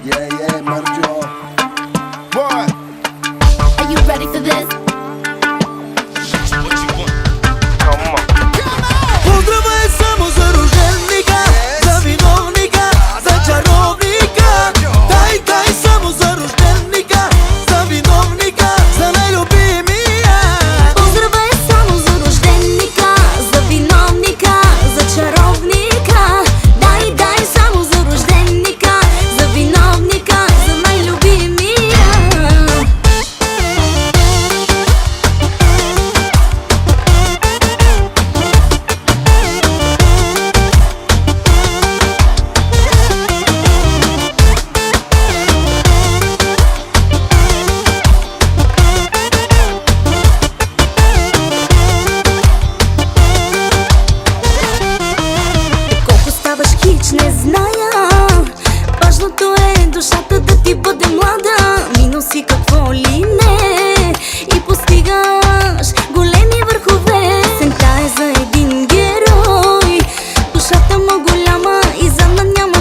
Yeah, Marjo. What? Are you ready for this? Поздрава е само за роженика, за виновника, за чаровника. Дай само за рожденика, за виновника, за най-любимия. Поздрава е само за рожденика, за виновника, за чаровника. Дай само за рожденика, за виновника, за най-любимия. Колко ставаш хич, не зная. Важното е душата да ти бъде млада. Минуси какво ли не, и постигаш големи върхове. Сента е за един герой, душата му голяма и задна няма